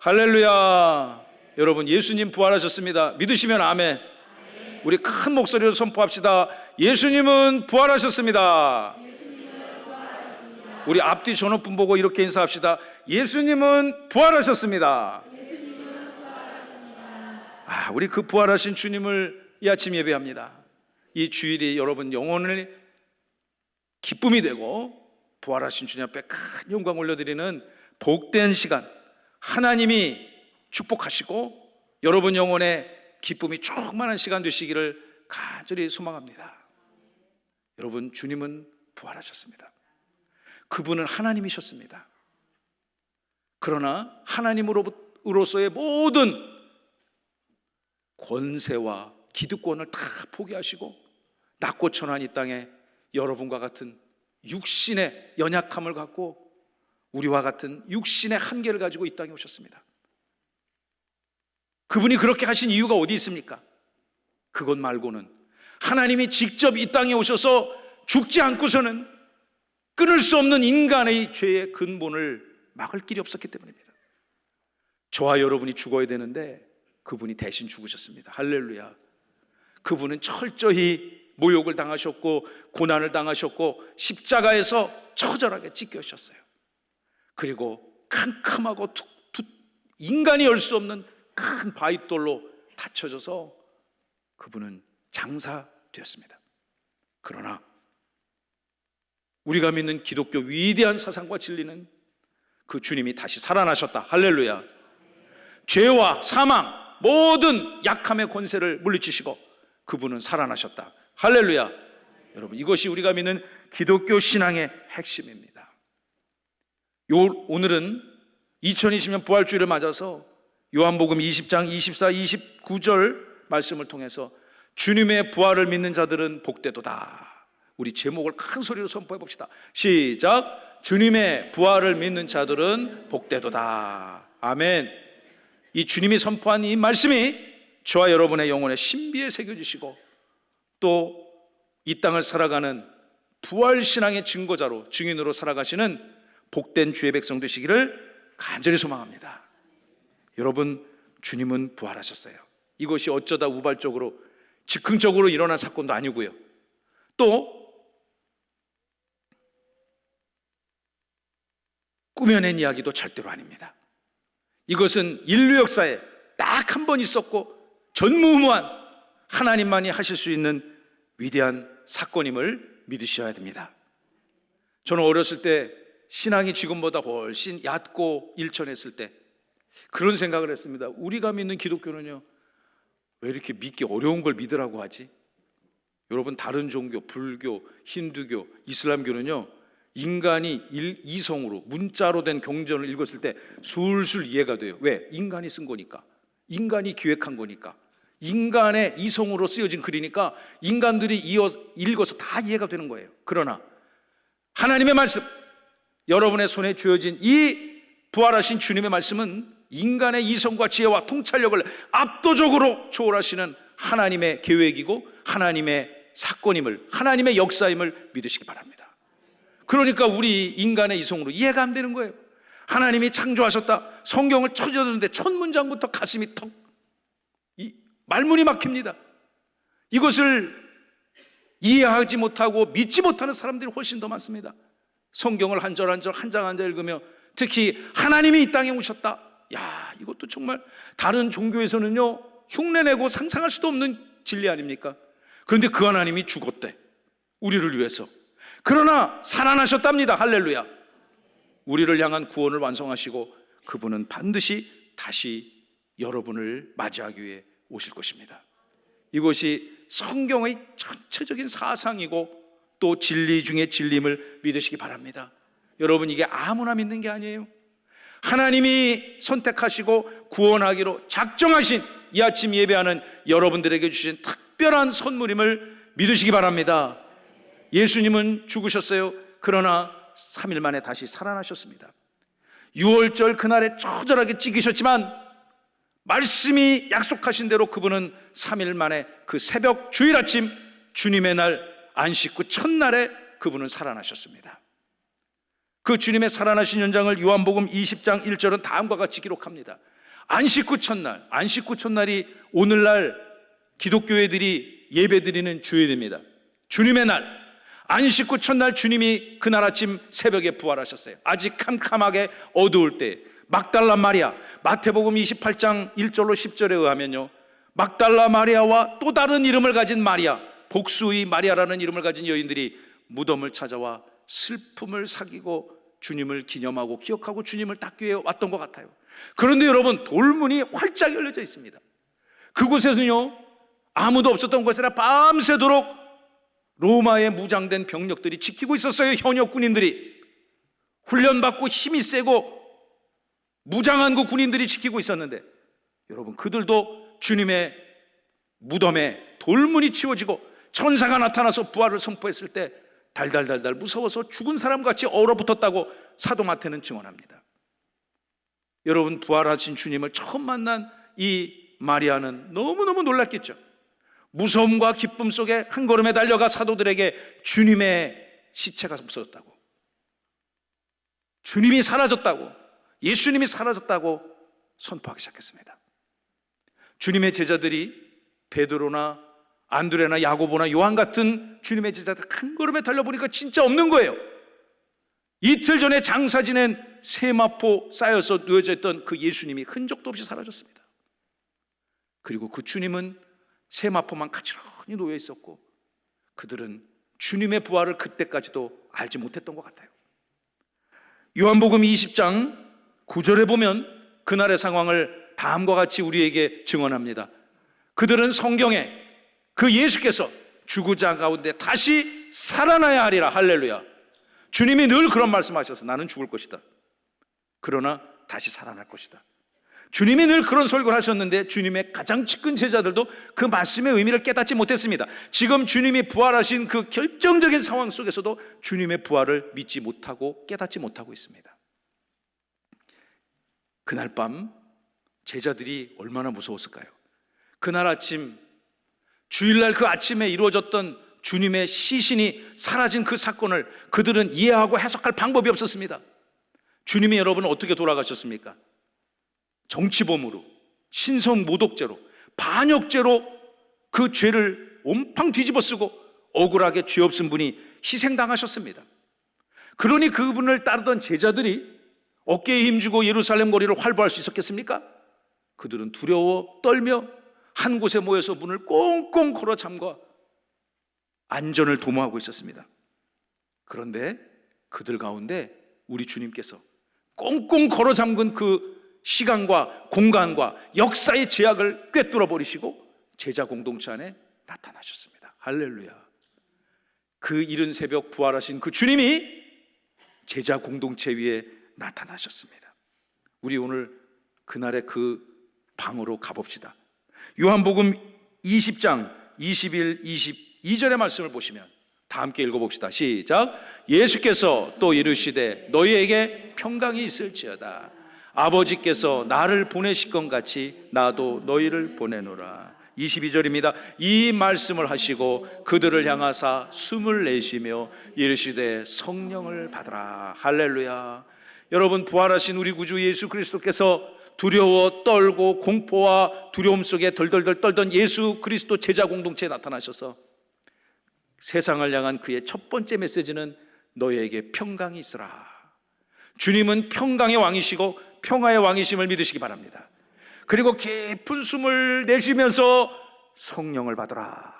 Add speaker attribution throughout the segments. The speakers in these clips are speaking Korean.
Speaker 1: 할렐루야. 여러분, 예수님 부활하셨습니다. 믿으시면 아멘. 우리 큰 목소리로 선포합시다. 예수님은 부활하셨습니다. 우리 앞뒤 전원분 보고 이렇게 인사합시다. 예수님은 부활하셨습니다. 우리 그 부활하신 주님을 이 아침 예배합니다. 이 주일이 여러분 영혼의 기쁨이 되고 부활하신 주님 앞에 큰 영광 올려드리는 복된 시간, 하나님이 축복하시고 여러분 영혼의 기쁨이 충만한 시간 되시기를 간절히 소망합니다. 여러분, 주님은 부활하셨습니다. 그분은 하나님이셨습니다. 그러나 하나님으로서의 모든 권세와 기득권을 다 포기하시고 낮고 천한 이 땅에 여러분과 같은 육신의 연약함을 갖고 우리와 같은 육신의 한계를 가지고 이 땅에 오셨습니다. 그분이 그렇게 하신 이유가 어디 있습니까? 그것 말고는 하나님이 직접 이 땅에 오셔서 죽지 않고서는 끊을 수 없는 인간의 죄의 근본을 막을 길이 없었기 때문입니다. 저와 여러분이 죽어야 되는데 그분이 대신 죽으셨습니다. 할렐루야. 그분은 철저히 모욕을 당하셨고 고난을 당하셨고 십자가에서 처절하게 찢겨졌어요. 그리고 캄캄하고 인간이 열 수 없는 큰 바위돌로 다쳐져서 그분은 장사되었습니다. 그러나 우리가 믿는 기독교 위대한 사상과 진리는 그 주님이 다시 살아나셨다. 할렐루야. 죄와 사망, 모든 약함의 권세를 물리치시고 그분은 살아나셨다. 할렐루야. 여러분, 이것이 우리가 믿는 기독교 신앙의 핵심입니다. 오늘은 2020년 부활주일을 맞아서 요한복음 20장 24, 29절 말씀을 통해서 주님의 부활을 믿는 자들은 복되도다. 우리 제목을 큰 소리로 선포해 봅시다. 시작. 주님의 부활을 믿는 자들은 복되도다. 아멘. 이 주님이 선포한 이 말씀이 저와 여러분의 영혼의 신비에 새겨지시고 또 이 땅을 살아가는 부활신앙의 증거자로 증인으로 살아가시는 복된 주의 백성 되시기를 간절히 소망합니다. 여러분, 주님은 부활하셨어요. 이것이 어쩌다 우발적으로 즉흥적으로 일어난 사건도 아니고요, 또 꾸며낸 이야기도 절대로 아닙니다. 이것은 인류 역사에 딱 한 번 있었고 전무후무한 하나님만이 하실 수 있는 위대한 사건임을 믿으셔야 됩니다. 저는 어렸을 때 신앙이 지금보다 훨씬 얕고 일천했을 때 그런 생각을 했습니다. 우리가 믿는 기독교는요, 왜 이렇게 믿기 어려운 걸 믿으라고 하지? 여러분, 다른 종교, 불교, 힌두교, 이슬람교는요, 인간이 이성으로 문자로 된 경전을 읽었을 때 술술 이해가 돼요. 왜? 인간이 쓴 거니까, 인간이 기획한 거니까, 인간의 이성으로 쓰여진 글이니까 인간들이 읽어서 다 이해가 되는 거예요. 그러나 하나님의 말씀, 여러분의 손에 쥐어진 이 부활하신 주님의 말씀은 인간의 이성과 지혜와 통찰력을 압도적으로 초월하시는 하나님의 계획이고 하나님의 사건임을, 하나님의 역사임을 믿으시기 바랍니다. 그러니까 우리 인간의 이성으로 이해가 안 되는 거예요. 하나님이 창조하셨다. 성경을 쳐주는데 첫 문장부터 가슴이 턱, 말문이 막힙니다. 이것을 이해하지 못하고 믿지 못하는 사람들이 훨씬 더 많습니다. 성경을 한 절 한 절, 한 장 한 장 읽으며 특히 하나님이 이 땅에 오셨다. 야, 이것도 정말 다른 종교에서는요, 흉내내고 상상할 수도 없는 진리 아닙니까? 그런데 그 하나님이 죽었대, 우리를 위해서. 그러나 살아나셨답니다. 할렐루야. 우리를 향한 구원을 완성하시고 그분은 반드시 다시 여러분을 맞이하기 위해 오실 것입니다. 이것이 성경의 전체적인 사상이고 또 진리 중에 진리임을 믿으시기 바랍니다. 여러분, 이게 아무나 믿는 게 아니에요. 하나님이 선택하시고 구원하기로 작정하신 이 아침 예배하는 여러분들에게 주신 특별한 선물임을 믿으시기 바랍니다. 예수님은 죽으셨어요. 그러나 3일 만에 다시 살아나셨습니다. 유월절 그날에 처절하게 찢기셨지만 말씀이 약속하신 대로 그분은 3일 만에 그 새벽 주일 아침 주님의 날 안식 후 첫날에 그분은 살아나셨습니다. 그 주님의 살아나신 현장을 요한복음 20장 1절은 다음과 같이 기록합니다. 안식 후 첫날, 안식 후 첫날이 오늘날 기독교회들이 예배드리는 주일입니다. 주님의 날, 안식 후 첫날 주님이 그날 아침 새벽에 부활하셨어요. 아직 캄캄하게 어두울 때 막달라 마리아, 마태복음 28장 1절로 10절에 의하면요, 막달라 마리아와 또 다른 이름을 가진 마리아, 복수의 마리아라는 이름을 가진 여인들이 무덤을 찾아와 슬픔을 사귀고 주님을 기념하고 기억하고 주님을 닦기 위해 왔던 것 같아요. 그런데 여러분, 돌문이 활짝 열려져 있습니다. 그곳에서는요, 아무도 없었던 곳이라 밤새도록 로마의 무장된 병력들이 지키고 있었어요. 현역 군인들이, 훈련받고 힘이 세고 무장한 그 군인들이 지키고 있었는데, 여러분, 그들도 주님의 무덤에 돌문이 치워지고 천사가 나타나서 부활을 선포했을 때 달달달달 무서워서 죽은 사람같이 얼어붙었다고 사도 마태는 증언합니다. 여러분, 부활하신 주님을 처음 만난 이 마리아는 너무너무 놀랐겠죠. 무서움과 기쁨 속에 한 걸음에 달려가 사도들에게 주님의 시체가 없어졌다고, 주님이 사라졌다고, 예수님이 사라졌다고 선포하기 시작했습니다. 주님의 제자들이 베드로나 안드레나 야고보나 요한 같은 주님의 제자들 한 걸음에 달려보니까 진짜 없는 거예요. 이틀 전에 장사 지낸 세마포 쌓여서 놓여져 있던 그 예수님이 흔적도 없이 사라졌습니다. 그리고 그 주님은 세마포만 가지런히 놓여 있었고, 그들은 주님의 부활을 그때까지도 알지 못했던 것 같아요. 요한복음 20장 9절에 보면 그날의 상황을 다음과 같이 우리에게 증언합니다. 그들은 성경에 그 예수께서 죽은 가운데 다시 살아나야 하리라. 할렐루야. 주님이 늘 그런 말씀하셔서 나는 죽을 것이다, 그러나 다시 살아날 것이다. 주님이 늘 그런 설교를 하셨는데 주님의 가장 친근 제자들도 그 말씀의 의미를 깨닫지 못했습니다. 지금 주님이 부활하신 그 결정적인 상황 속에서도 주님의 부활을 믿지 못하고 깨닫지 못하고 있습니다. 그날 밤 제자들이 얼마나 무서웠을까요? 그날 아침, 주일날 그 아침에 이루어졌던 주님의 시신이 사라진 그 사건을 그들은 이해하고 해석할 방법이 없었습니다. 주님이 여러분 어떻게 돌아가셨습니까? 정치범으로, 신성모독죄로, 반역죄로 그 죄를 온팡 뒤집어 쓰고 억울하게 죄 없은 분이 희생당하셨습니다. 그러니 그분을 따르던 제자들이 어깨에 힘주고 예루살렘 거리를 활보할 수 있었겠습니까? 그들은 두려워 떨며 한 곳에 모여서 문을 꽁꽁 걸어 잠가 안전을 도모하고 있었습니다. 그런데 그들 가운데 우리 주님께서 꽁꽁 걸어 잠근 그 시간과 공간과 역사의 제약을 꿰뚫어 버리시고 제자 공동체 안에 나타나셨습니다. 할렐루야. 그 이른 새벽 부활하신 그 주님이 제자 공동체 위에 나타나셨습니다. 우리 오늘 그날의 그 방으로 가봅시다. 요한복음 20장 21, 22절의 말씀을 보시면 다 함께 읽어봅시다. 시작. 예수께서 또 이르시되 너희에게 평강이 있을지어다. 아버지께서 나를 보내실 것 같이 나도 너희를 보내노라. 22절입니다. 이 말씀을 하시고 그들을 향하사 숨을 내쉬며 이르시되 성령을 받으라. 할렐루야. 여러분, 부활하신 우리 구주 예수 그리스도께서 두려워 떨고 공포와 두려움 속에 덜덜덜 떨던 예수 그리스도 제자 공동체에 나타나셔서 세상을 향한 그의 첫 번째 메시지는 너희에게 평강이 있으라. 주님은 평강의 왕이시고 평화의 왕이심을 믿으시기 바랍니다. 그리고 깊은 숨을 내쉬면서 성령을 받으라.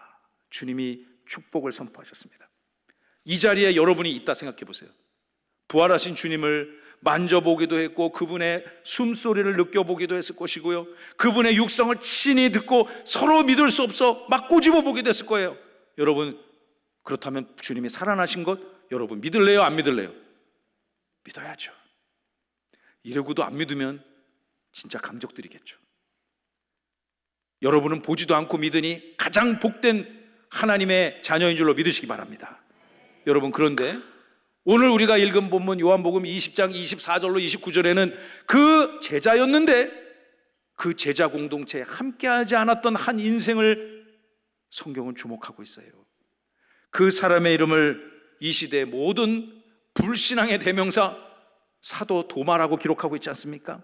Speaker 1: 주님이 축복을 선포하셨습니다. 이 자리에 여러분이 있다 생각해 보세요. 부활하신 주님을 만져보기도 했고 그분의 숨소리를 느껴보기도 했을 것이고요, 그분의 육성을 친히 듣고 서로 믿을 수 없어 막 꼬집어 보기도 했을 거예요. 여러분, 그렇다면 주님이 살아나신 것 여러분 믿을래요? 안 믿을래요? 믿어야죠. 이러고도 안 믿으면 진짜 강적들이겠죠. 여러분은 보지도 않고 믿으니 가장 복된 하나님의 자녀인 줄로 믿으시기 바랍니다. 여러분, 그런데 오늘 우리가 읽은 본문 요한복음 20장 24절로 29절에는 그 제자였는데 그 제자 공동체에 함께하지 않았던 한 인생을 성경은 주목하고 있어요. 그 사람의 이름을 이 시대의 모든 불신앙의 대명사 사도 도마라고 기록하고 있지 않습니까?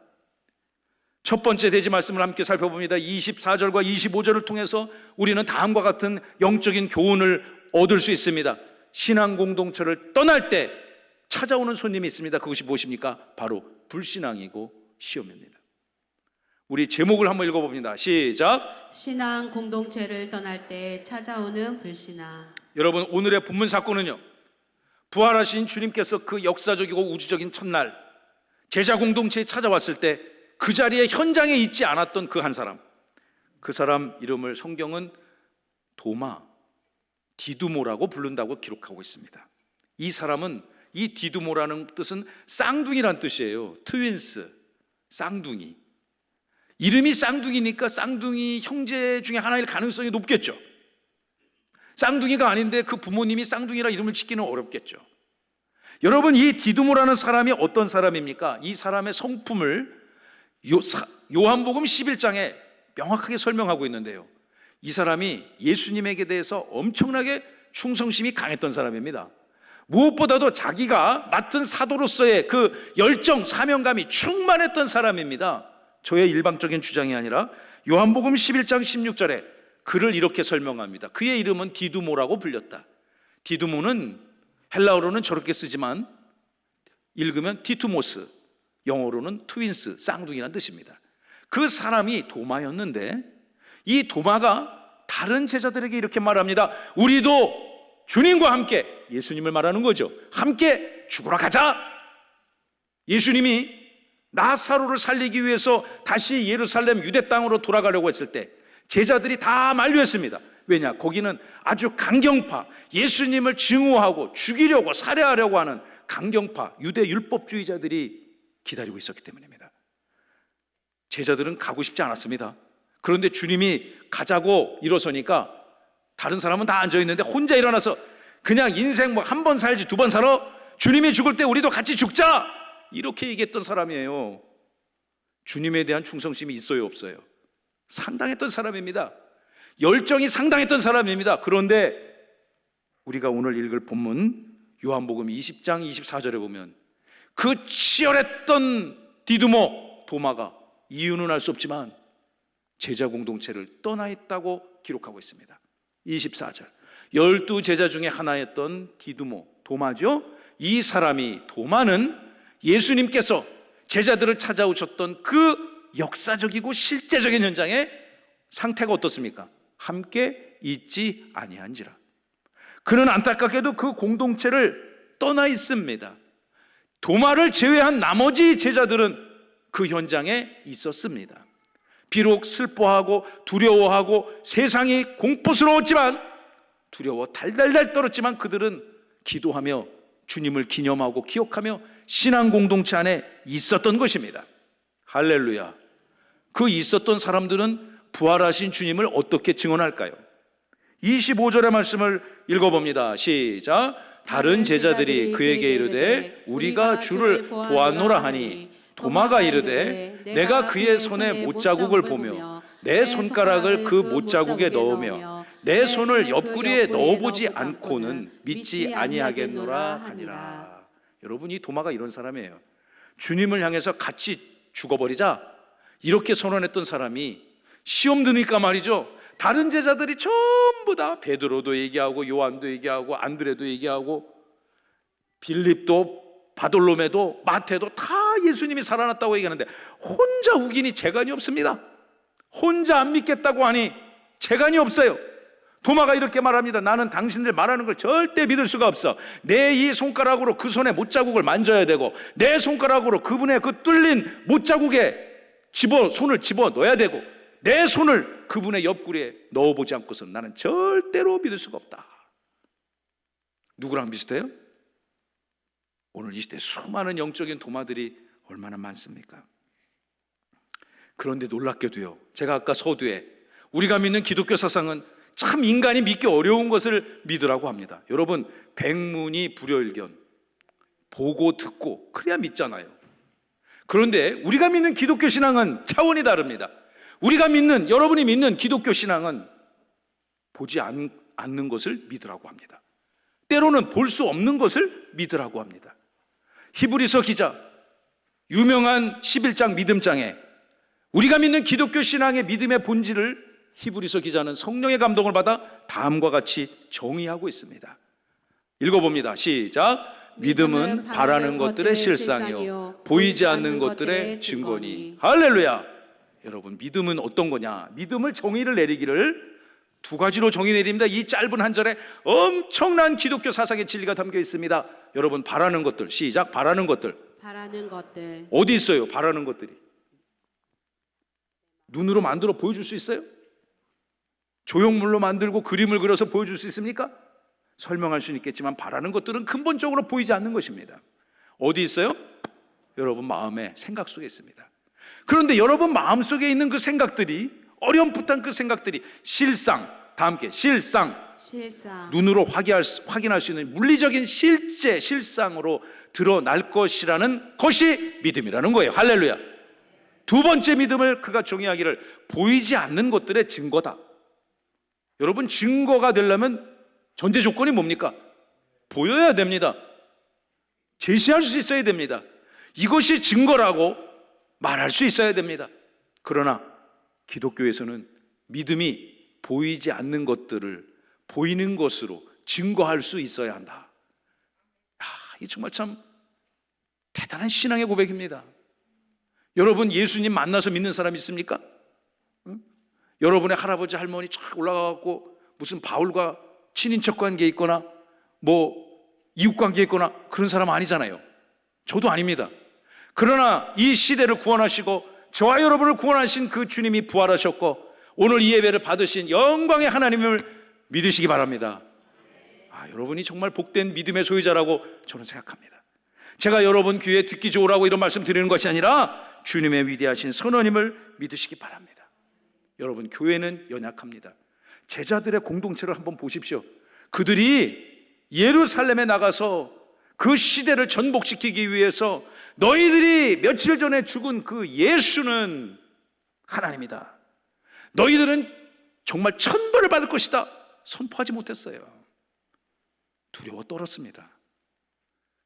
Speaker 1: 첫 번째 대지 말씀을 함께 살펴봅니다. 24절과 25절을 통해서 우리는 다음과 같은 영적인 교훈을 얻을 수 있습니다. 신앙 공동체를 떠날 때 찾아오는 손님이 있습니다. 그것이 무엇입니까? 바로 불신앙이고 시험입니다. 우리 제목을 한번 읽어봅니다. 시작.
Speaker 2: 신앙 공동체를 떠날 때 찾아오는 불신앙.
Speaker 1: 여러분, 오늘의 본문 사건은요, 부활하신 주님께서 그 역사적이고 우주적인 첫날 제자 공동체에 찾아왔을 때 그 자리에 현장에 있지 않았던 그 한 사람, 그 사람 이름을 성경은 도마, 디두모라고 부른다고 기록하고 있습니다. 이 사람은, 이 디두모라는 뜻은 쌍둥이란 뜻이에요. 트윈스, 쌍둥이. 이름이 쌍둥이니까 쌍둥이 형제 중에 하나일 가능성이 높겠죠. 쌍둥이가 아닌데 그 부모님이 쌍둥이라 이름을 짓기는 어렵겠죠. 여러분, 이 디두모라는 사람이 어떤 사람입니까? 이 사람의 성품을 요한복음 11장에 명확하게 설명하고 있는데요, 이 사람이 예수님에게 대해서 엄청나게 충성심이 강했던 사람입니다. 무엇보다도 자기가 맡은 사도로서의 그 열정, 사명감이 충만했던 사람입니다. 저의 일방적인 주장이 아니라 요한복음 11장 16절에 그를 이렇게 설명합니다. 그의 이름은 디두모라고 불렸다. 디두모는 헬라어로는 저렇게 쓰지만 읽으면 디투모스, 영어로는 트윈스, 쌍둥이라는 뜻입니다. 그 사람이 도마였는데 이 도마가 다른 제자들에게 이렇게 말합니다. 우리도 주님과 함께, 예수님을 말하는 거죠, 함께 죽으러 가자. 예수님이 나사로를 살리기 위해서 다시 예루살렘 유대 땅으로 돌아가려고 했을 때 제자들이 다 만류했습니다. 왜냐? 거기는 아주 강경파, 예수님을 증오하고 죽이려고 살해하려고 하는 강경파 유대 율법주의자들이 기다리고 있었기 때문입니다. 제자들은 가고 싶지 않았습니다. 그런데 주님이 가자고 일어서니까 다른 사람은 다 앉아있는데 혼자 일어나서 그냥 인생 뭐 한 번 살지 두 번 살아? 주님이 죽을 때 우리도 같이 죽자! 이렇게 얘기했던 사람이에요. 주님에 대한 충성심이 있어요, 없어요? 상당했던 사람입니다. 열정이 상당했던 사람입니다. 그런데 우리가 오늘 읽을 본문 요한복음 20장 24절에 보면 그 치열했던 디두모, 도마가 이유는 알 수 없지만 제자 공동체를 떠나 있다고 기록하고 있습니다. 24절, 12제자 중에 하나였던 디두모, 도마죠. 이 사람이, 도마는 예수님께서 제자들을 찾아오셨던 그 역사적이고 실제적인 현장의 상태가 어떻습니까? 함께 있지 아니한지라. 그는 안타깝게도 그 공동체를 떠나 있습니다. 도마를 제외한 나머지 제자들은 그 현장에 있었습니다. 비록 슬퍼하고 두려워하고 세상이 공포스러웠지만, 두려워 달달달 떨었지만 그들은 기도하며 주님을 기념하고 기억하며 신앙 공동체 안에 있었던 것입니다. 할렐루야. 그 있었던 사람들은 부활하신 주님을 어떻게 증언할까요? 25절의 말씀을 읽어봅니다. 시작. 다른 제자들이 그에게 이르되 우리가 주를 보았노라 하니 도마가 이르되 내가 그의 손에 못자국을 보며 내 손가락을 그 못자국에 넣으며 내 손을 옆구리에 넣어보지 않고는 믿지 아니하겠노라 하니라. 여러분, 이 도마가 이런 사람이에요. 주님을 향해서 같이 죽어버리자 이렇게 선언했던 사람이 시험 드니까 말이죠, 다른 제자들이 전부 다 베드로도 얘기하고 요한도 얘기하고 안드레도 얘기하고 빌립도 바돌로메도 마태도 다 예수님이 살아났다고 얘기하는데 혼자 우기니 재간이 없습니다. 혼자 안 믿겠다고 하니 재간이 없어요. 도마가 이렇게 말합니다. 나는 당신들 말하는 걸 절대 믿을 수가 없어. 내 이 손가락으로 그 손에 못자국을 만져야 되고 내 손가락으로 그분의 그 뚫린 못자국에 손을 집어 넣어야 되고 내 손을 그분의 옆구리에 넣어보지 않고서는 나는 절대로 믿을 수가 없다. 누구랑 비슷해요? 오늘 이 시대 수많은 영적인 도마들이 얼마나 많습니까? 그런데 놀랍게도요, 제가 아까 서두에 우리가 믿는 기독교 사상은 참 인간이 믿기 어려운 것을 믿으라고 합니다. 여러분, 백문이 불여일견, 보고 듣고 그래야 믿잖아요. 그런데 우리가 믿는 기독교 신앙은 차원이 다릅니다. 우리가 믿는, 여러분이 믿는 기독교 신앙은 보지 않는 것을 믿으라고 합니다. 때로는 볼 수 없는 것을 믿으라고 합니다. 히브리서 기자, 유명한 11장 믿음장에 우리가 믿는 기독교 신앙의 믿음의 본질을 히브리서 기자는 성령의 감동을 받아 다음과 같이 정의하고 있습니다. 읽어봅니다. 시작. 믿음은 바라는 것들의 실상이요 보이지 않는 것들의 증거니. 할렐루야. 여러분, 믿음은 어떤 거냐? 믿음을 정의를 내리기를 두 가지로 정의 내립니다. 이 짧은 한 절에 엄청난 기독교 사상의 진리가 담겨 있습니다. 여러분, 바라는 것들. 시작. 바라는 것들.
Speaker 2: 바라는 것들.
Speaker 1: 어디 있어요? 바라는 것들이. 눈으로 만들어 보여줄 수 있어요? 조형물로 만들고 그림을 그려서 보여줄 수 있습니까? 설명할 수는 있겠지만 바라는 것들은 근본적으로 보이지 않는 것입니다. 어디 있어요? 여러분 마음에, 생각 속에 있습니다. 그런데 여러분 마음속에 있는 그 생각들이, 어렴풋한 그 생각들이 실상, 다 함께 실상, 눈으로 확인할 수 있는 물리적인 실제, 실상으로 드러날 것이라는 것이 믿음이라는 거예요. 할렐루야. 두 번째 믿음을 그가 정의하기를 보이지 않는 것들의 증거다. 여러분, 증거가 되려면 전제 조건이 뭡니까? 보여야 됩니다. 제시할 수 있어야 됩니다. 이것이 증거라고 말할 수 있어야 됩니다. 그러나 기독교에서는 믿음이 보이지 않는 것들을 보이는 것으로 증거할 수 있어야 한다. 이 정말 참 대단한 신앙의 고백입니다. 여러분, 예수님 만나서 믿는 사람 있습니까? 응? 여러분의 할아버지 할머니 쫙 올라가고 무슨 바울과 친인척 관계에 있거나 뭐 이웃 관계에 있거나 그런 사람 아니잖아요. 저도 아닙니다. 그러나 이 시대를 구원하시고 저와 여러분을 구원하신 그 주님이 부활하셨고 오늘 이 예배를 받으신 영광의 하나님을 믿으시기 바랍니다. 여러분이 정말 복된 믿음의 소유자라고 저는 생각합니다. 제가 여러분 귀에 듣기 좋으라고 이런 말씀 드리는 것이 아니라 주님의 위대하신 선언임을 믿으시기 바랍니다. 여러분, 교회는 연약합니다. 제자들의 공동체를 한번 보십시오. 그들이 예루살렘에 나가서 그 시대를 전복시키기 위해서 너희들이 며칠 전에 죽은 그 예수는 하나님이다. 너희들은 정말 천벌을 받을 것이다. 선포하지 못했어요. 두려워 떨었습니다.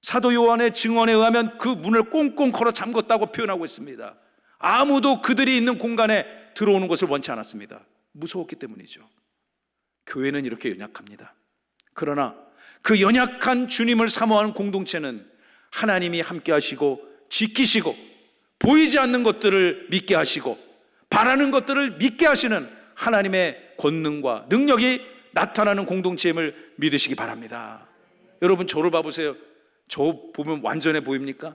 Speaker 1: 사도 요한의 증언에 의하면 그 문을 꽁꽁 걸어 잠궜다고 표현하고 있습니다. 아무도 그들이 있는 공간에 들어오는 것을 원치 않았습니다. 무서웠기 때문이죠. 교회는 이렇게 연약합니다. 그러나 그 연약한 주님을 사모하는 공동체는 하나님이 함께 하시고 지키시고 보이지 않는 것들을 믿게 하시고 바라는 것들을 믿게 하시는 하나님의 권능과 능력이 나타나는 공동체임을 믿으시기 바랍니다. 여러분, 저를 봐보세요. 저 보면 완전해 보입니까?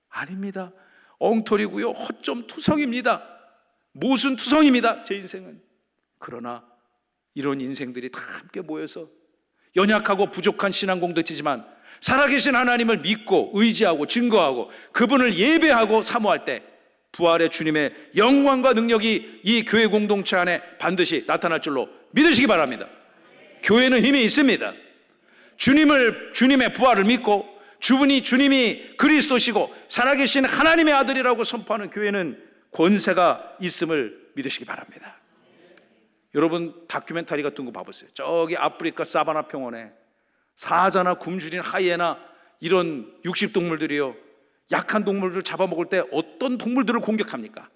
Speaker 1: 아닙니다. 엉터리고요, 허점 투성입니다. 모순 투성입니다, 제 인생은. 그러나 이런 인생들이 다 함께 모여서 연약하고 부족한 신앙 공동체지만 살아계신 하나님을 믿고 의지하고 증거하고 그분을 예배하고 사모할 때 부활의 주님의 영광과 능력이 이 교회 공동체 안에 반드시 나타날 줄로 믿으시기 바랍니다. 교회는 힘이 있습니다. 주님의 부활을 믿고 주님이 그리스도시고 살아계신 하나님의 아들이라고 선포하는 교회는 권세가 있음을 믿으시기 바랍니다. 여러분, 다큐멘터리 같은 거 봐보세요. 저기 아프리카 사바나 평원에 사자나 굶주린 하이에나 이런 육식동물들이요, 약한 동물들을 잡아먹을 때 어떤 동물들을 공격합니까?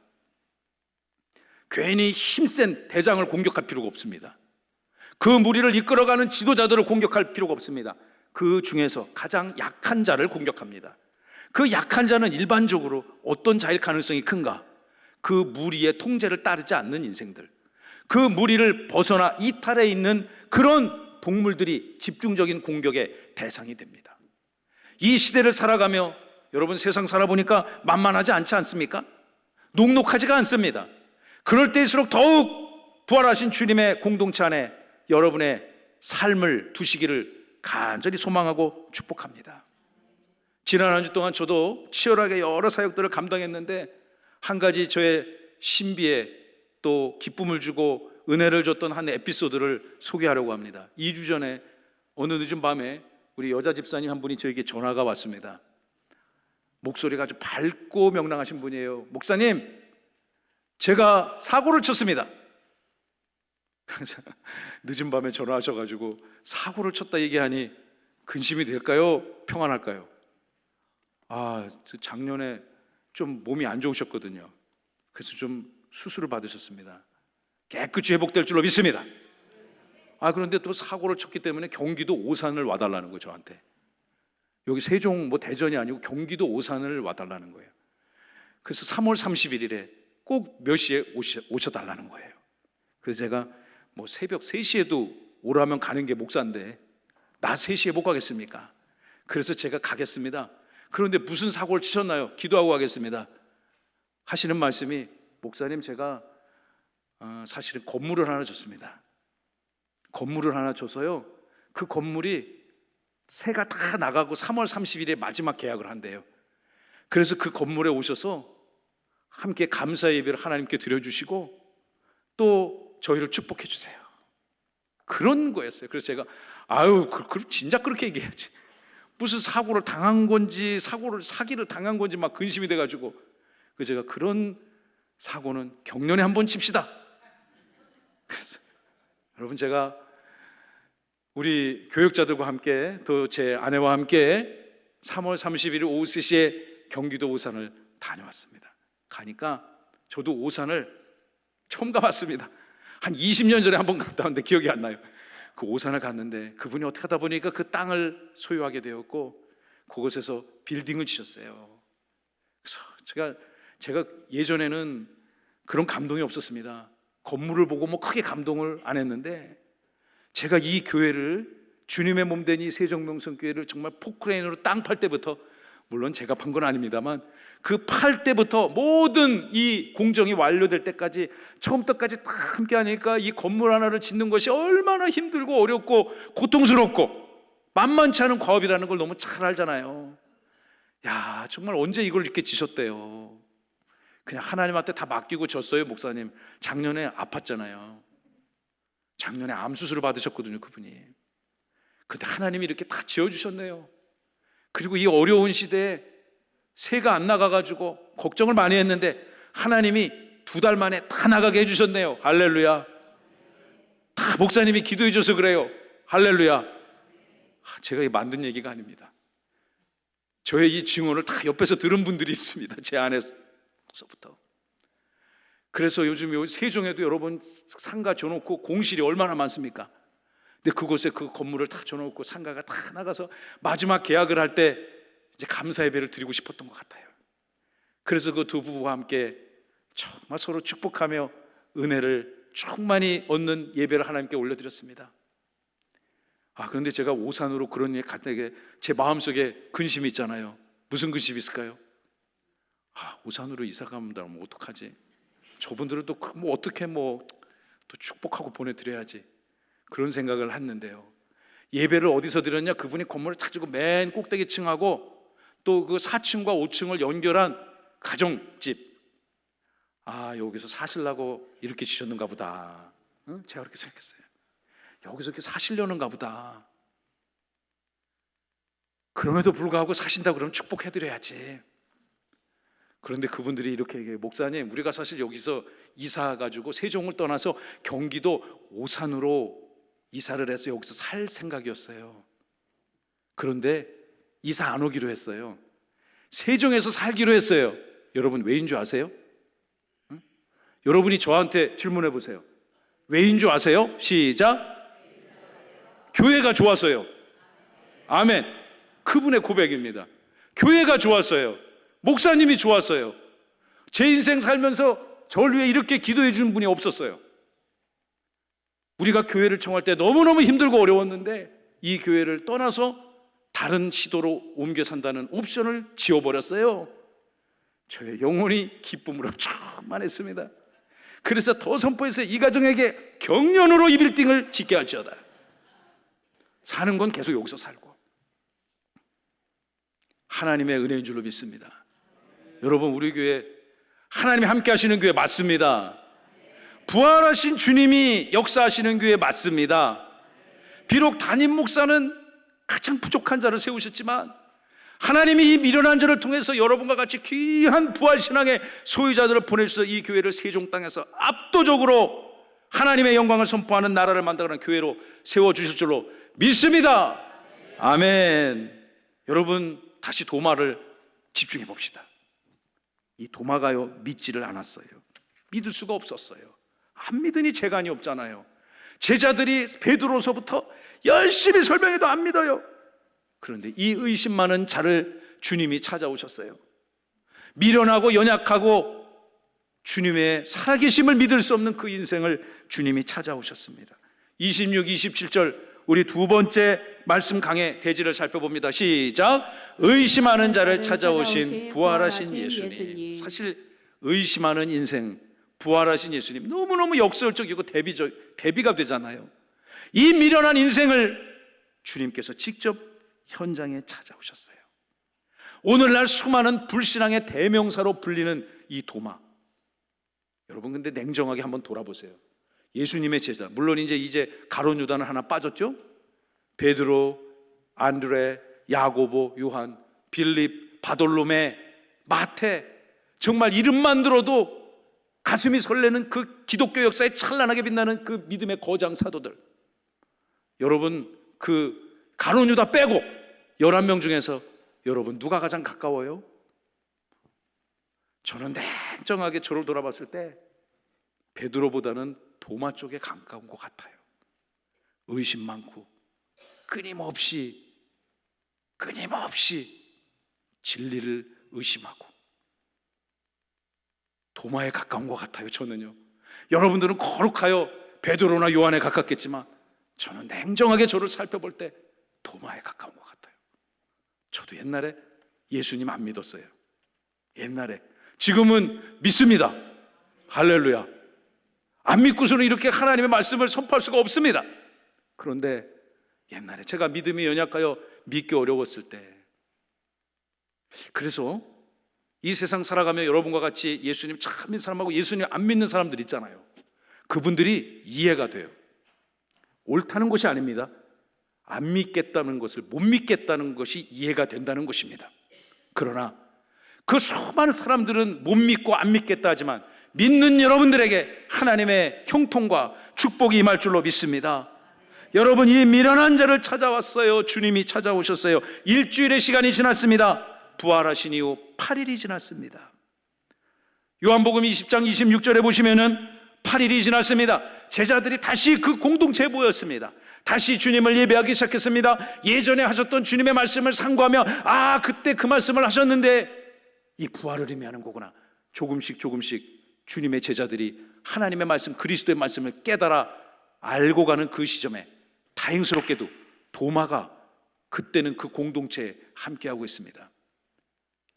Speaker 1: 괜히 힘센 대장을 공격할 필요가 없습니다. 그 무리를 이끌어가는 지도자들을 공격할 필요가 없습니다. 그 중에서 가장 약한 자를 공격합니다. 그 약한 자는 일반적으로 어떤 자일 가능성이 큰가? 그 무리의 통제를 따르지 않는 인생들, 그 무리를 벗어나 이탈해 있는 그런 동물들이 집중적인 공격의 대상이 됩니다. 이 시대를 살아가며 여러분, 세상 살아보니까 만만하지 않지 않습니까? 녹록하지가 않습니다. 그럴 때일수록 더욱 부활하신 주님의 공동체 안에 여러분의 삶을 두시기를 간절히 소망하고 축복합니다. 지난 한 주 동안 저도 치열하게 여러 사역들을 감당했는데 한 가지 저의 신비에 또 기쁨을 주고 은혜를 줬던 한 에피소드를 소개하려고 합니다. 2주 전에 어느 늦은 밤에 우리 여자 집사님 한 분이 저에게 전화가 왔습니다. 목소리가 아주 밝고 명랑하신 분이에요. 목사님, 제가 사고를 쳤습니다. 늦은 밤에 전화하셔가지고 사고를 쳤다 얘기하니 근심이 될까요? 평안할까요? 작년에 좀 몸이 안 좋으셨거든요. 그래서 좀 수술을 받으셨습니다. 깨끗이 회복될 줄로 믿습니다. 그런데 또 사고를 쳤기 때문에 경기도 오산을 와달라는 거예요, 저한테. 여기 세종 대전이 아니고 경기도 오산을 와달라는 거예요. 그래서 3월 31일에 꼭 몇 시에 오셔달라는 거예요. 그래서 제가 새벽 3시에도 오라면 가는 게 목사인데 낮 3시에 못 가겠습니까? 그래서 제가 가겠습니다. 그런데 무슨 사고를 치셨나요? 기도하고 가겠습니다. 하시는 말씀이, 목사님, 제가 사실은 건물을 하나 줬습니다. 건물을 하나 줘서요, 그 건물이 새가 다 나가고 3월 30일에 마지막 계약을 한대요. 그래서 그 건물에 오셔서 함께 감사 예배를 하나님께 드려주시고 또 저희를 축복해 주세요. 그런 거였어요. 그래서 제가 그럼 진작 그렇게 얘기해야지. 무슨 사고를 당한 건지 사기를 당한 건지 막 근심이 돼가지고, 그래서 제가 그런 사고는 경년에 한 번 칩시다. 그래서 여러분, 제가 우리 교역자들과 함께 또 제 아내와 함께 3월 31일 오후 3시에 경기도 오산을 다녀왔습니다. 가니까 저도 오산을 처음 가봤습니다. 한 20년 전에 한번 갔다 왔는데 기억이 안 나요. 그 오산을 갔는데 그분이 어떻게 하다 보니까 그 땅을 소유하게 되었고 그곳에서 빌딩을 지셨어요. 그래서 제가 예전에는 그런 감동이 없었습니다. 건물을 보고 크게 감동을 안 했는데, 제가 이 교회를, 주님의 몸된 이 세종명성교회를 정말 포크레인으로 땅 팔 때부터, 물론 제가 판 건 아닙니다만 그 팔 때부터 모든 이 공정이 완료될 때까지 처음부터까지 다 함께 하니까 이 건물 하나를 짓는 것이 얼마나 힘들고 어렵고 고통스럽고 만만치 않은 과업이라는 걸 너무 잘 알잖아요. 정말 언제 이걸 이렇게 지셨대요. 그냥 하나님한테 다 맡기고 졌어요. 목사님, 작년에 아팠잖아요. 작년에 암 수술을 받으셨거든요, 그분이. 근데 하나님이 이렇게 다 지어주셨네요. 그리고 이 어려운 시대에 새가 안 나가가지고 걱정을 많이 했는데 하나님이 2달 만에 다 나가게 해주셨네요. 할렐루야. 다 목사님이 기도해줘서 그래요. 할렐루야. 제가 만든 얘기가 아닙니다. 저의 이 증언을 다 옆에서 들은 분들이 있습니다. 제 안에서부터. 그래서 요즘 세종에도 여러분 상가 줘놓고 공실이 얼마나 많습니까? 근데 그곳에 그 건물을 다 줘놓고 상가가 다 나가서 마지막 계약을 할 때 이제 감사 예배를 드리고 싶었던 것 같아요. 그래서 그 두 부부와 함께 정말 서로 축복하며 은혜를 충만히 얻는 예배를 하나님께 올려드렸습니다. 그런데 제가 오산으로 그런 얘기 갔다게 제 마음속에 근심이 있잖아요. 무슨 근심이 있을까요? 오산으로 이사 가면 어떡하지? 저분들은 또 어떻게 또 축복하고 보내드려야지, 그런 생각을 했는데요. 예배를 어디서 드렸냐? 그분이 건물을 다 주고 맨 꼭대기층하고 또 그 4층과 5층을 연결한 가정집. 여기서 사시려고 이렇게 지셨는가 보다. 제가 그렇게 생각했어요. 여기서 이렇게 사시려는가 보다. 그럼에도 불구하고 사신다고 그러면 축복해드려야지. 그런데 그분들이 이렇게 얘기해요. 목사님, 우리가 사실 여기서 이사가지고 세종을 떠나서 경기도 오산으로 이사를 해서 여기서 살 생각이었어요. 그런데 이사 안 오기로 했어요. 세종에서 살기로 했어요. 여러분, 왜인 줄 아세요? 여러분이 저한테 질문해 보세요. 왜인 줄 아세요? 시작. 교회가 좋았어요. 아멘. 그분의 고백입니다. 교회가 좋았어요. 목사님이 좋았어요. 제 인생 살면서 저를 위해 이렇게 기도해 주는 분이 없었어요. 우리가 교회를 청할 때 너무너무 힘들고 어려웠는데 이 교회를 떠나서 다른 시도로 옮겨 산다는 옵션을 지워버렸어요. 저의 영혼이 기쁨으로 충만했습니다. 그래서 더 선포해서 이 가정에게 경륜으로 이 빌딩을 짓게 할지어다. 사는 건 계속 여기서 살고 하나님의 은혜인 줄로 믿습니다. 여러분, 우리 교회 하나님이 함께 하시는 교회 맞습니다. 부활하신 주님이 역사하시는 교회 맞습니다. 비록 담임 목사는 가장 부족한 자를 세우셨지만 하나님이 이 미련한 자를 통해서 여러분과 같이 귀한 부활신앙의 소유자들을 보내주셔서 이 교회를 세종 땅에서 압도적으로 하나님의 영광을 선포하는 나라를 만들어가는 교회로 세워주실 줄로 믿습니다. 아멘. 여러분, 다시 도마를 집중해 봅시다. 이 도마가요, 믿지를 않았어요. 믿을 수가 없었어요. 안 믿으니 재간이 없잖아요. 제자들이 베드로서부터 열심히 설명해도 안 믿어요. 그런데 이 의심 많은 자를 주님이 찾아오셨어요. 미련하고 연약하고 주님의 살아계심을 믿을 수 없는 그 인생을 주님이 찾아오셨습니다. 26, 27절 우리 두 번째 말씀 강의 대지를 살펴봅니다. 시작. 의심하는 자를 찾아오신 부활하신 예수님. 사실 의심하는 인생, 부활하신 예수님 너무너무 역설적이고 대비가 되잖아요. 이 미련한 인생을 주님께서 직접 현장에 찾아오셨어요. 오늘날 수많은 불신앙의 대명사로 불리는 이 도마, 여러분 근데 냉정하게 한번 돌아보세요. 예수님의 제자, 물론 이제 가룟 유다는 하나 빠졌죠. 베드로, 안드레, 야고보, 요한, 빌립, 바돌로메, 마태, 정말 이름만 들어도 가슴이 설레는 그 기독교 역사에 찬란하게 빛나는 그 믿음의 거장 사도들. 여러분 그 가룟 유다 빼고 11명 중에서 여러분 누가 가장 가까워요? 저는 냉정하게 저를 돌아봤을 때 베드로보다는 도마 쪽에 가까운 것 같아요. 의심 많고 끊임없이 진리를 의심하고 도마에 가까운 것 같아요. 저는요. 여러분들은 거룩하여 베드로나 요한에 가깝겠지만 저는 냉정하게 저를 살펴볼 때 도마에 가까운 것 같아요. 저도 옛날에 예수님 안 믿었어요. 옛날에. 지금은 믿습니다. 할렐루야. 안 믿고서는 이렇게 하나님의 말씀을 선포할 수가 없습니다. 그런데 옛날에 제가 믿음이 연약하여 믿기 어려웠을 때, 그래서 이 세상 살아가며 여러분과 같이 예수님 참 믿는 사람하고 예수님 안 믿는 사람들 있잖아요. 그분들이 이해가 돼요. 옳다는 것이 아닙니다. 안 믿겠다는 것을 못 믿겠다는 것이 이해가 된다는 것입니다. 그러나 그 수많은 사람들은 못 믿고 안 믿겠다 하지만 믿는 여러분들에게 하나님의 형통과 축복이 임할 줄로 믿습니다. 여러분, 이 미련한 자를 찾아왔어요. 주님이 찾아오셨어요. 일주일의 시간이 지났습니다. 부활하신 이후 8일이 지났습니다. 요한복음 20장 26절에 보시면은 8일이 지났습니다. 제자들이 다시 그 공동체에 모였습니다. 다시 주님을 예배하기 시작했습니다. 예전에 하셨던 주님의 말씀을 상고하며 그때 그 말씀을 하셨는데 이 부활을 의미하는 거구나. 조금씩 주님의 제자들이 하나님의 말씀, 그리스도의 말씀을 깨달아 알고 가는 그 시점에 다행스럽게도 도마가 그때는 그 공동체에 함께하고 있습니다.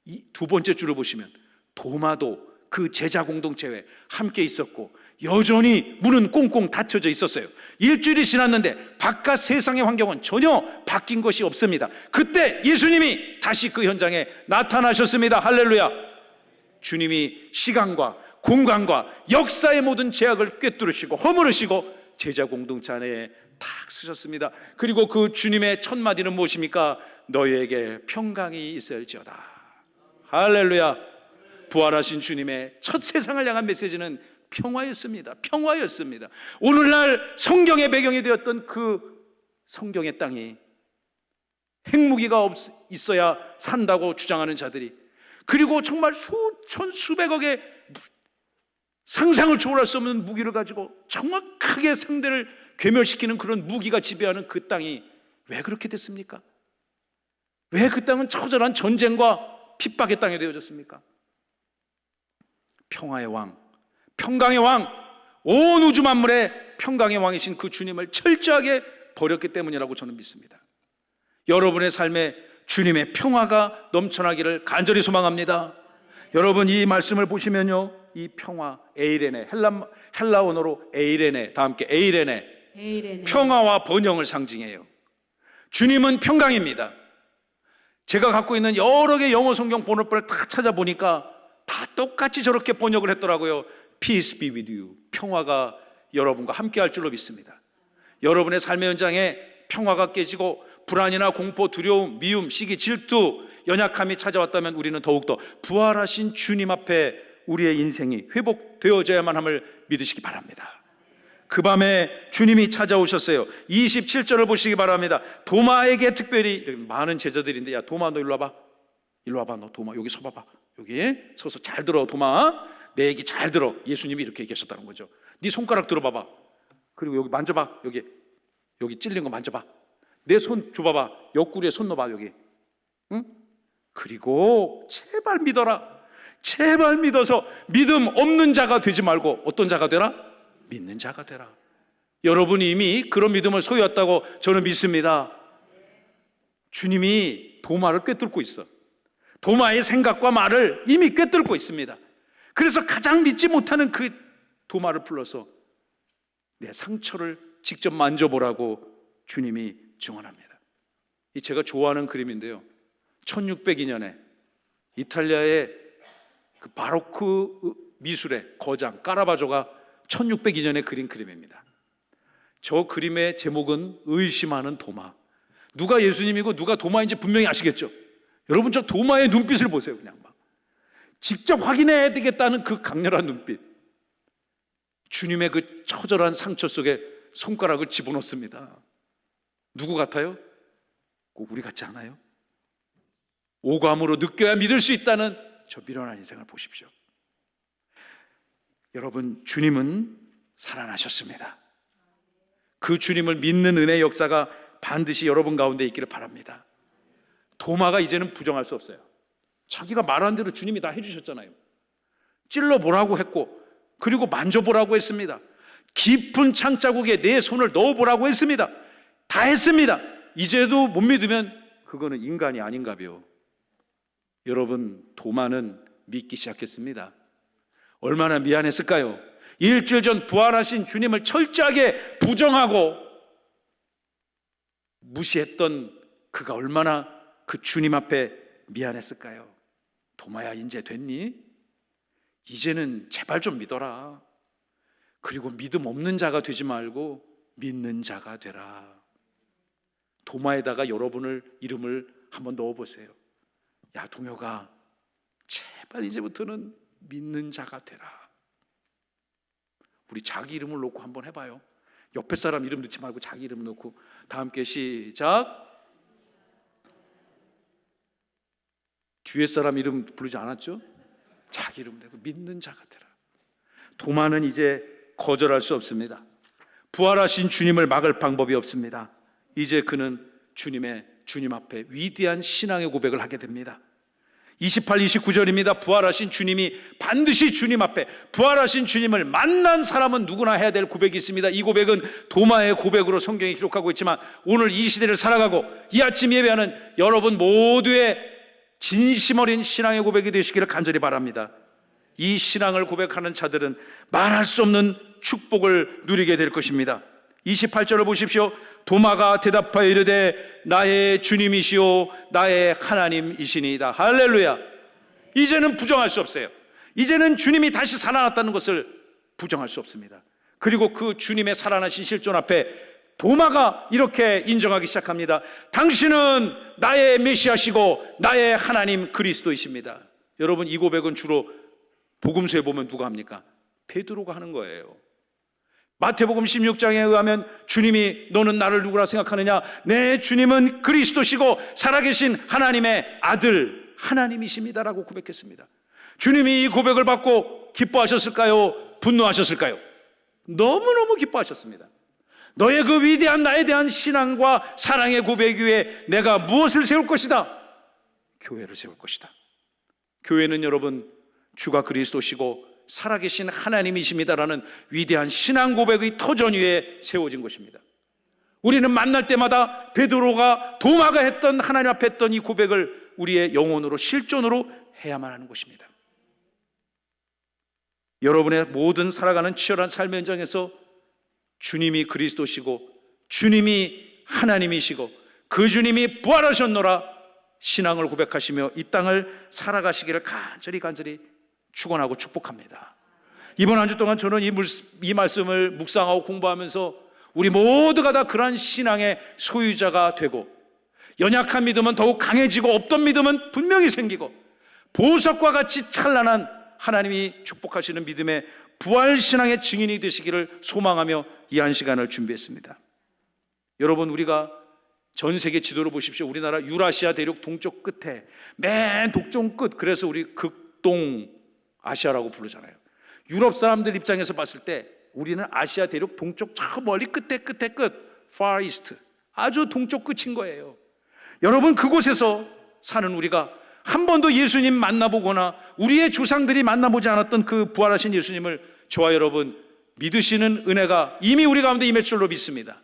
Speaker 1: 이 두 번째 줄을 보시면 도마도 그 제자 공동체에 함께 있었고 여전히 문은 꽁꽁 닫혀져 있었어요. 일주일이 지났는데 바깥 세상의 환경은 전혀 바뀐 것이 없습니다. 그때 예수님이 다시 그 현장에 나타나셨습니다. 할렐루야. 주님이 시간과 공간과 역사의 모든 제약을 꿰뚫으시고 허물으시고 제자 공동체 안에 탁 쓰셨습니다. 그리고 그 주님의 첫 마디는 무엇입니까? 너희에게 평강이 있을지어다. 할렐루야. 부활하신 주님의 첫 세상을 향한 메시지는 평화였습니다. 평화였습니다. 오늘날 성경의 배경이 되었던 그 성경의 땅이 핵무기가 있어야 산다고 주장하는 자들이, 그리고 정말 수천 수백억의 상상을 초월할 수 없는 무기를 가지고 정확하게 상대를 괴멸시키는 그런 무기가 지배하는 그 땅이 왜 그렇게 됐습니까? 왜 그 땅은 처절한 전쟁과 핍박의 땅이 되어졌습니까? 평화의 왕, 평강의 왕, 온 우주 만물의 평강의 왕이신 그 주님을 철저하게 버렸기 때문이라고 저는 믿습니다. 여러분의 삶에 주님의 평화가 넘쳐나기를 간절히 소망합니다. 여러분, 이 말씀을 보시면요, 이 평화, 에이레네, 헬라 언어로 에이레네, 다 함께 에이레네, 평화와 번영을 상징해요. 주님은 평강입니다. 제가 갖고 있는 여러 개 영어 성경 번역본을 다 찾아보니까 다 똑같이 저렇게 번역을 했더라고요. Peace be with you. 평화가 여러분과 함께 할 줄로 믿습니다. 여러분의 삶의 현장에 평화가 깨지고 불안이나 공포, 두려움, 미움, 시기, 질투, 연약함이 찾아왔다면 우리는 더욱더 부활하신 주님 앞에 우리의 인생이 회복되어져야만 함을 믿으시기 바랍니다. 그 밤에 주님이 찾아오셨어요. 27절을 보시기 바랍니다. 도마에게 특별히, 많은 제자들인데, 야 도마 너 일로 와봐. 일로 와봐. 너 도마 여기 서봐봐. 여기 서서 잘 들어. 도마 내 얘기 잘 들어. 예수님이 이렇게 얘기하셨다는 거죠. 네 손가락 들어봐봐. 그리고 여기 만져봐. 여기 찔린 거 만져봐. 내 손 줘봐봐. 옆구리에 손 넣어봐. 여기. 응? 그리고 제발 믿어라. 제발 믿어서 믿음 없는 자가 되지 말고 어떤 자가 되라? 믿는 자가 되라. 여러분이 이미 그런 믿음을 소유했다고 저는 믿습니다. 주님이 도마를 꿰뚫고 있어. 도마의 생각과 말을 이미 꿰뚫고 있습니다. 그래서 가장 믿지 못하는 그 도마를 불러서 내 상처를 직접 만져보라고 주님이 증언합니다. 이 제가 좋아하는 그림인데요, 1602년에 이탈리아의 그 바로크 미술의 거장 까라바조가 1602년에 그린 그림입니다. 저 그림의 제목은 의심하는 도마. 누가 예수님이고 누가 도마인지 분명히 아시겠죠? 여러분, 저 도마의 눈빛을 보세요. 그냥 막 직접 확인해야 되겠다는 그 강렬한 눈빛. 주님의 그 처절한 상처 속에 손가락을 집어넣습니다. 누구 같아요? 꼭 우리 같지 않아요? 오감으로 느껴야 믿을 수 있다는 저 미련한 인생을 보십시오. 여러분, 주님은 살아나셨습니다. 그 주님을 믿는 은혜의 역사가 반드시 여러분 가운데 있기를 바랍니다. 도마가 이제는 부정할 수 없어요. 자기가 말한 대로 주님이 다 해주셨잖아요. 찔러보라고 했고, 그리고 만져보라고 했습니다. 깊은 창자국에 내 손을 넣어보라고 했습니다. 다 했습니다. 이제도 못 믿으면 그거는 인간이 아닌가 봐요. 여러분, 도마는 믿기 시작했습니다. 얼마나 미안했을까요? 일주일 전 부활하신 주님을 철저하게 부정하고 무시했던 그가 얼마나 그 주님 앞에 미안했을까요? 도마야, 이제 됐니? 이제는 제발 좀 믿어라. 그리고 믿음 없는 자가 되지 말고 믿는 자가 되라. 도마에다가 여러분을 이름을 한번 넣어보세요. 야, 동혁아, 제발 이제부터는 믿는 자가 되라. 우리 자기 이름을 놓고 한번 해봐요. 옆에 사람 이름 넣지 말고 자기 이름 놓고 다 함께 시작. 뒤에 사람 이름 부르지 않았죠? 자기 이름 대고 믿는 자가 되라. 도마는 이제 거절할 수 없습니다. 부활하신 주님을 막을 방법이 없습니다. 이제 그는 주님 앞에 위대한 신앙의 고백을 하게 됩니다. 28, 29절입니다. 부활하신 주님이 반드시 주님 앞에, 부활하신 주님을 만난 사람은 누구나 해야 될 고백이 있습니다. 이 고백은 도마의 고백으로 성경이 기록하고 있지만 오늘 이 시대를 살아가고 이 아침 예배하는 여러분 모두의 진심 어린 신앙의 고백이 되시기를 간절히 바랍니다. 이 신앙을 고백하는 자들은 말할 수 없는 축복을 누리게 될 것입니다. 28절을 보십시오. 도마가 대답하여 이르되 나의 주님이시오 나의 하나님이시니이다. 할렐루야. 이제는 부정할 수 없어요. 이제는 주님이 다시 살아났다는 것을 부정할 수 없습니다. 그리고 그 주님의 살아나신 실존 앞에 도마가 이렇게 인정하기 시작합니다. 당신은 나의 메시아시고 나의 하나님 그리스도이십니다. 여러분, 이 고백은 주로 복음서에 보면 누가 합니까? 베드로가 하는 거예요. 마태복음 16장에 의하면 주님이 너는 나를 누구라 생각하느냐? 내 주님은 그리스도시고 살아계신 하나님의 아들 하나님이십니다라고 고백했습니다. 주님이 이 고백을 받고 기뻐하셨을까요? 분노하셨을까요? 너무너무 기뻐하셨습니다. 너의 그 위대한 나에 대한 신앙과 사랑의 고백 위에 내가 무엇을 세울 것이다? 교회를 세울 것이다. 교회는 여러분 주가 그리스도시고 살아계신 하나님이십니다라는 위대한 신앙 고백의 터전 위에 세워진 것입니다. 우리는 만날 때마다 베드로가 도마가 했던 하나님 앞에 했던 이 고백을 우리의 영혼으로 실존으로 해야만 하는 것입니다. 여러분의 모든 살아가는 치열한 삶의 현장에서 주님이 그리스도시고 주님이 하나님이시고 그 주님이 부활하셨노라 신앙을 고백하시며 이 땅을 살아가시기를 간절히 축원하고 축복합니다. 이번 한 주 동안 저는 이 말씀을 묵상하고 공부하면서 우리 모두가 다 그러한 신앙의 소유자가 되고 연약한 믿음은 더욱 강해지고 없던 믿음은 분명히 생기고 보석과 같이 찬란한 하나님이 축복하시는 믿음의 부활신앙의 증인이 되시기를 소망하며 이 한 시간을 준비했습니다. 여러분, 우리가 전 세계 지도를 보십시오. 우리나라 유라시아 대륙 동쪽 끝에 맨 동쪽 끝, 그래서 우리 극동 아시아라고 부르잖아요. 유럽 사람들 입장에서 봤을 때 우리는 아시아 대륙 동쪽 저 멀리 끝에 끝 Far East, 아주 동쪽 끝인 거예요. 여러분, 그곳에서 사는 우리가 한 번도 예수님 만나보거나 우리의 조상들이 만나보지 않았던 그 부활하신 예수님을 저와 여러분 믿으시는 은혜가 이미 우리 가운데 임했을 줄로 믿습니다.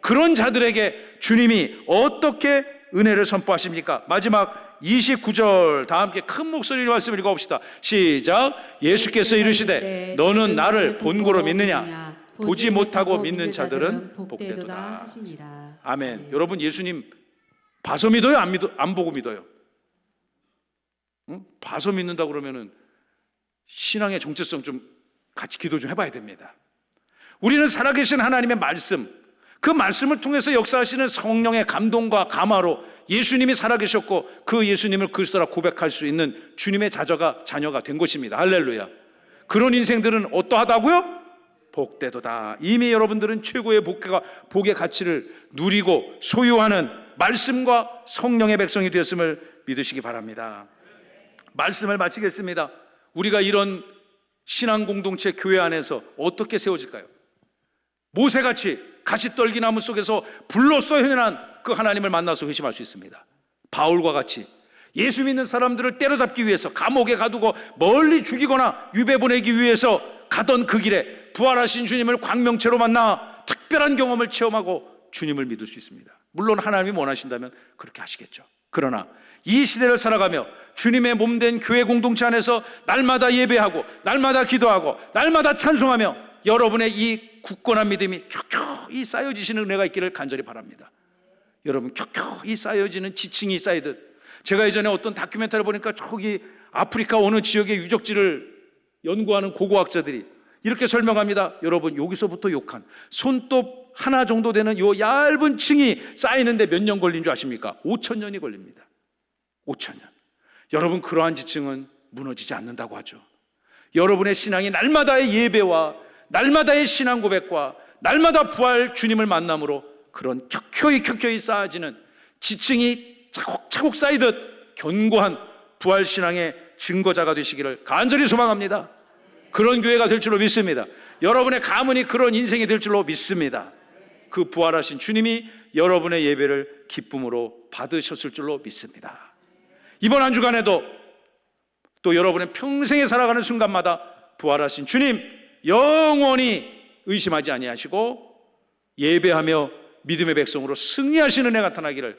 Speaker 1: 그런 자들에게 주님이 어떻게 은혜를 선포하십니까? 마지막 29절 다 함께 큰 목소리로 말씀 읽어봅시다. 시작. 예수께서 이르시되 너는 나를 본고로 믿느냐? 보지 못하고 믿는 자들은 복되도다 하시니라. 아멘. 여러분, 예수님 봐서 믿어요? 안 보고 믿어요? 봐서 믿는다 그러면은 신앙의 정체성 좀 같이 기도 좀 해봐야 됩니다. 우리는 살아계신 하나님의 말씀, 그 말씀을 통해서 역사하시는 성령의 감동과 감화로 예수님이 살아계셨고 그 예수님을 그리스도라 고백할 수 있는 주님의 자녀가 된 것입니다. 할렐루야. 그런 인생들은 어떠하다고요? 복되도다. 이미 여러분들은 최고의 복의 가치를 누리고 소유하는 말씀과 성령의 백성이 되었음을 믿으시기 바랍니다. 말씀을 마치겠습니다. 우리가 이런 신앙 공동체 교회 안에서 어떻게 세워질까요? 모세같이 가시떨기나무 속에서 불로써 현현한 그 하나님을 만나서 회심할 수 있습니다. 바울과 같이 예수 믿는 사람들을 때려잡기 위해서 감옥에 가두고 멀리 죽이거나 유배 보내기 위해서 가던 그 길에 부활하신 주님을 광명체로 만나 특별한 경험을 체험하고 주님을 믿을 수 있습니다. 물론 하나님이 원하신다면 그렇게 하시겠죠. 그러나 이 시대를 살아가며 주님의 몸된 교회 공동체 안에서 날마다 예배하고 날마다 기도하고 날마다 찬송하며 여러분의 이 굳건한 믿음이 켜켜이 쌓여지시는 은혜가 있기를 간절히 바랍니다. 여러분, 켜켜이 쌓여지는 지층이 쌓이듯, 제가 예전에 어떤 다큐멘터리를 보니까 저기 아프리카 어느 지역의 유적지를 연구하는 고고학자들이 이렇게 설명합니다. 여러분, 여기서부터 욕한 손톱 하나 정도 되는 요 얇은 층이 쌓이는데 몇 년 걸린 줄 아십니까? 5,000년이 걸립니다. 5,000년. 여러분, 그러한 지층은 무너지지 않는다고 하죠. 여러분의 신앙이 날마다의 예배와 날마다의 신앙 고백과 날마다 부활 주님을 만남으로 그런 켜켜이 쌓아지는 지층이 차곡차곡 쌓이듯 견고한 부활 신앙의 증거자가 되시기를 간절히 소망합니다. 그런 교회가 될 줄로 믿습니다. 여러분의 가문이 그런 인생이 될 줄로 믿습니다. 그 부활하신 주님이 여러분의 예배를 기쁨으로 받으셨을 줄로 믿습니다. 이번 한 주간에도 또 여러분의 평생에 살아가는 순간마다 부활하신 주님 영원히 의심하지 아니하시고 예배하며 믿음의 백성으로 승리하시는 은혜가 나타나기를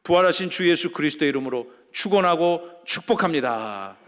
Speaker 1: 부활하신 주 예수 그리스도의 이름으로 축원하고 축복합니다.